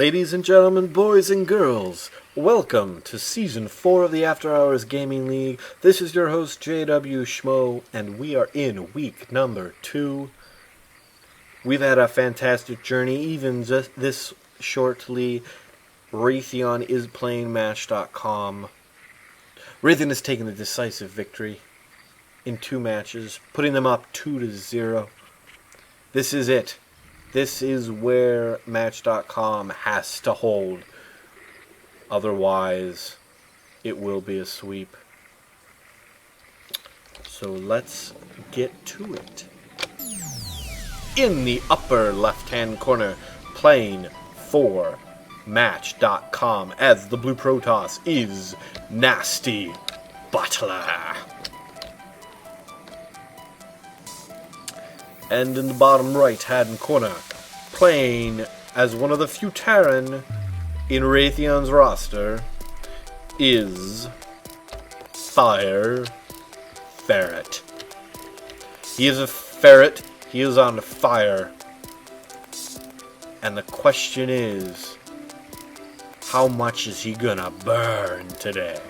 Ladies and gentlemen, boys and girls, welcome to Season 4 of the After Hours Gaming League. This is your host, JW Schmo, and we are in week number 2. We've had a fantastic journey, even just this shortly. Raytheon is playing Match.com. Raytheon has taken a decisive victory in 2 matches, putting them up 2-0. This is it. This is where Match.com has to hold. Otherwise, it will be a sweep. So let's get to it. In the upper left-hand corner, playing for Match.com as the Blue Protoss is Nasty Butler. And in the bottom right-hand corner, playing as one of the few Terran in Raytheon's roster, is Fire Ferret. He is a ferret, he is on fire. And the question is, how much is he gonna burn today?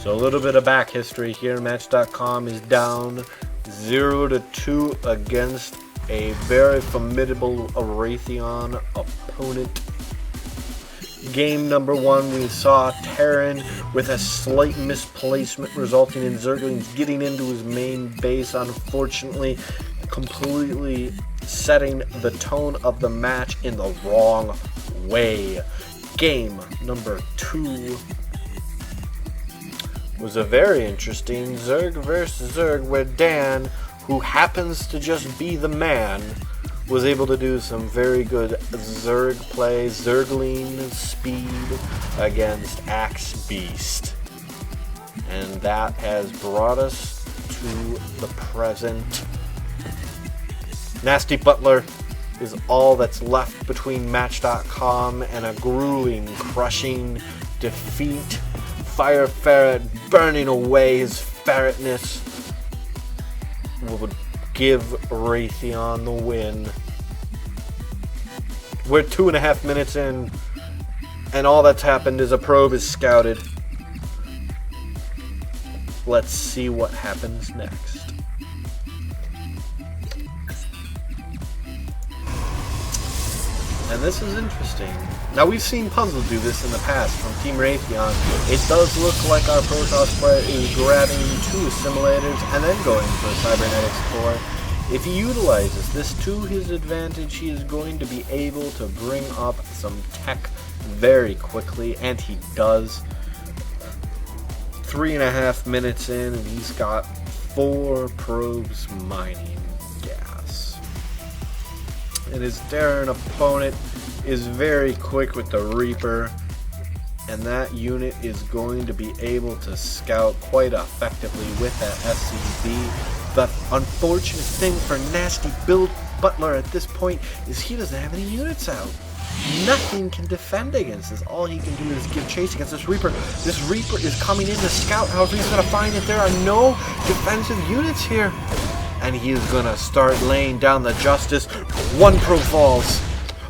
So a little bit of back history here. Match.com is down 0-2 against a very formidable Raytheon opponent. Game number 1, we saw Terran with a slight misplacement resulting in Zerglings getting into his main base, unfortunately completely setting the tone of the match in the wrong way. Game number 2 was a very interesting Zerg versus Zerg, where Dan, who happens to just be the man, was able to do some very good Zerg play, Zergling speed against Axe Beast. And that has brought us to the present. Nasty Butler is all that's left between Match.com and a grueling, crushing defeat. Fire Ferret burning away his ferretness would give Raytheon the win. We're 2.5 minutes in, and all that's happened is a probe is scouted. Let's see what happens next. And this is interesting. Now, we've seen Puzzle do this in the past from Team Raytheon. It does look like our Protoss player is grabbing 2 assimilators and then going for a cybernetics core. If he utilizes this to his advantage, he is going to be able to bring up some tech very quickly, and he does. 3.5 minutes in, and he's got 4 probes mining gas. And his Terran opponent is very quick with the Reaper, and that unit is going to be able to scout quite effectively with that SCV. The unfortunate thing for Nasty Butler at this point is he doesn't have any units out. Nothing can defend against this. All he can do is give chase against this Reaper. This Reaper is coming in to scout. However, he's going to find that there are no defensive units here. And he is going to start laying down the justice. 1 probe falls.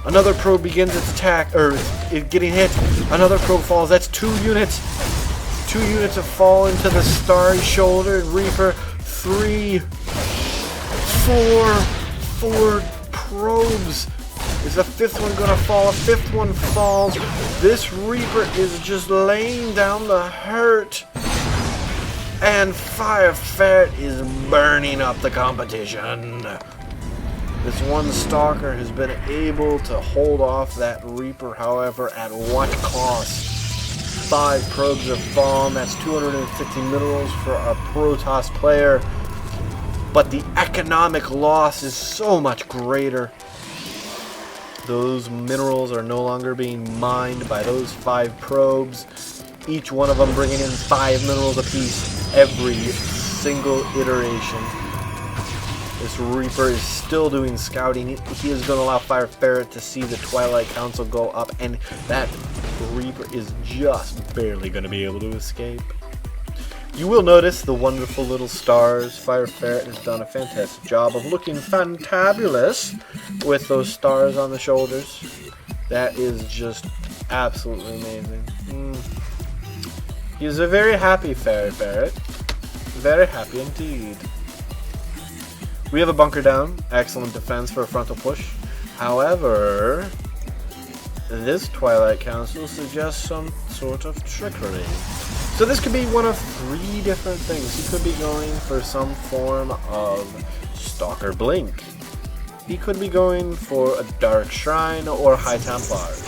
Another probe begins its attack, or getting hit. Another probe falls. That's 2 units. 2 units have fallen to the Starry Shouldered Reaper. 3, 4 probes. Is the 5th one gonna fall? A 5th one falls. This Reaper is just laying down the hurt. And Fire Ferret is burning up the competition. This one Stalker has been able to hold off that Reaper, however, at what cost? 5 probes have fallen. That's 250 minerals for a Protoss player. But the economic loss is so much greater. Those minerals are no longer being mined by those 5 probes. Each one of them bringing in 5 minerals apiece every single iteration. This Reaper is still doing scouting. He is going to allow Fire Ferret to see the Twilight Council go up, and that Reaper is just barely going to be able to escape. You will notice the wonderful little stars. Fire Ferret has done a fantastic job of looking fantabulous with those stars on the shoulders. That is just absolutely amazing. He is a very happy Ferret. Very happy indeed. We have a bunker down. Excellent defense for a frontal push. However, this Twilight Council suggests some sort of trickery. So this could be one of 3 different things. He could be going for some form of Stalker Blink. He could be going for a Dark Shrine or High Templars.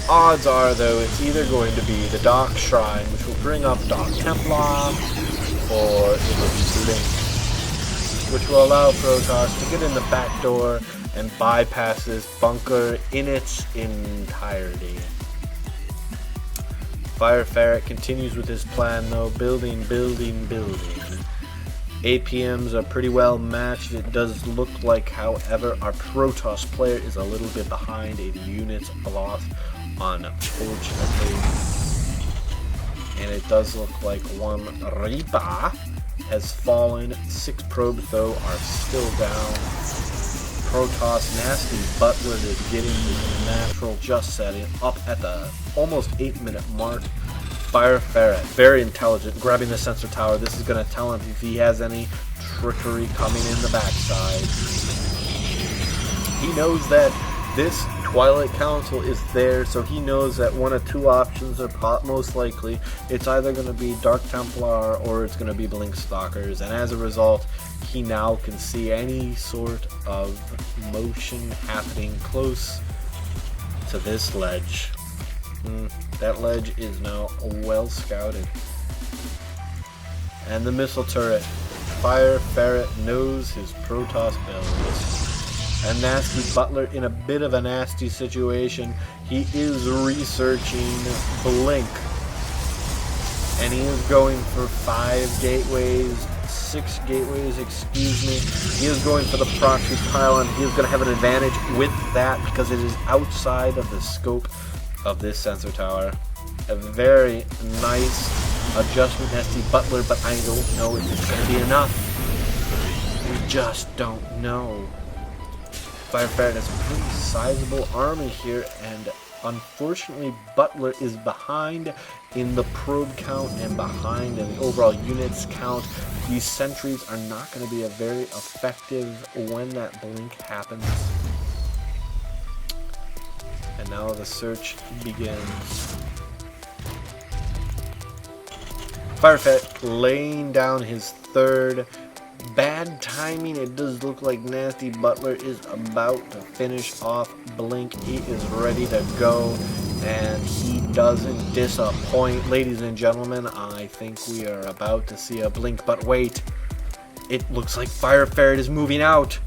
Odds are, though, it's either going to be the Dark Shrine, which will bring up Dark Templar, or it will be Blink, which will allow Protoss to get in the back door and bypass this bunker in its entirety. Fire Ferret continues with his plan, though, building. APMs are pretty well matched. It does look like, however, our Protoss player is a little bit behind in units lost, unfortunately. And it does look like one Reaper has fallen. 6 probes, though, are still down. Protoss Nasty Butler is getting his natural just setting up at the almost 8-minute mark. Fire Ferret, very intelligent, grabbing the sensor tower. This is going to tell him if he has any trickery coming in the backside. He knows that this Twilight Council is there, so he knows that one of 2 options are most likely. It's either going to be Dark Templar or it's going to be Blink Stalkers, and as a result, he now can see any sort of motion happening close to this ledge. That ledge is now well scouted. And the missile turret. Fire Ferret knows his Protoss builds. And Nasty Butler in a bit of a nasty situation. He is researching Blink. And he is going for 5 gateways. 6 gateways, excuse me. He is going for the proxy pylon. He is going to have an advantage with that because it is outside of the scope of this sensor tower. A very nice adjustment, Nasty Butler, but I don't know if it's going to be enough. We just don't know. Fire Ferret has a pretty sizable army here, and unfortunately Butler is behind in the probe count and behind in the overall units count. These sentries are not going to be very effective when that blink happens. And now the search begins. Fire Ferret laying down his 3rd. Bad timing. It does look like Nasty Butler is about to finish off Blink. He is ready to go, and he doesn't disappoint. Ladies and gentlemen, I think we are about to see a Blink, but wait. It looks like Fire Ferret is moving out.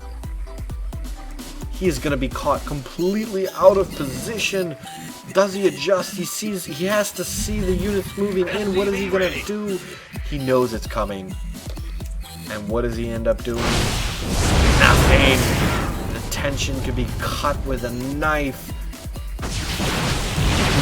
He is going to be caught completely out of position. Does he adjust? He has to see the units moving in. What is he going to do? He knows it's coming. And what does he end up doing? Nothing! The tension could be cut with a knife.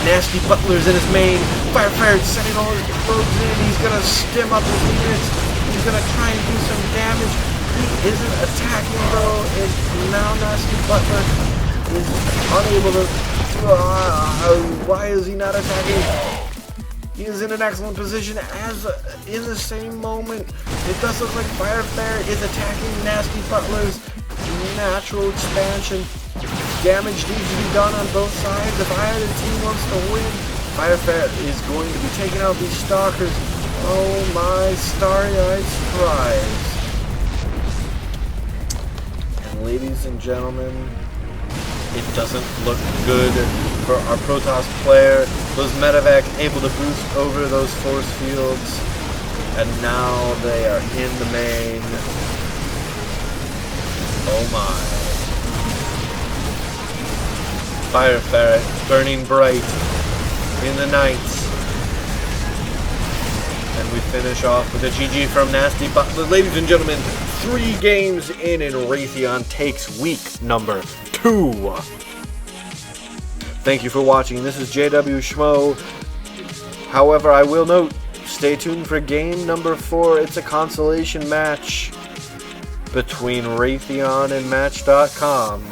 Nasty Butler's in his main. Fire Ferret setting all his probes in. He's gonna stim up his units. He's gonna try and do some damage. He isn't attacking though, and now Nasty Butler is unable to... why is he not attacking? He is in an excellent position as in the same moment. It does look like Fire Ferret is attacking Nasty Butler's natural expansion. Damage needs to be done on both sides. If either team wants to win, Fire Ferret is going to be taking out these Stalkers. Oh my starry-eyed surprise. And ladies and gentlemen, it doesn't look good for our Protoss player. Those medevacs able to boost over those force fields, and now they are in the main. Oh my. Fire Ferret burning bright in the night. And we finish off with a GG from Nasty Butler. Ladies and gentlemen, 3 games in and Raytheon takes week number 2. Thank you for watching. This is JW Schmo. However, I will note, stay tuned for game number 4. It's a consolation match between Raytheon and Match.com.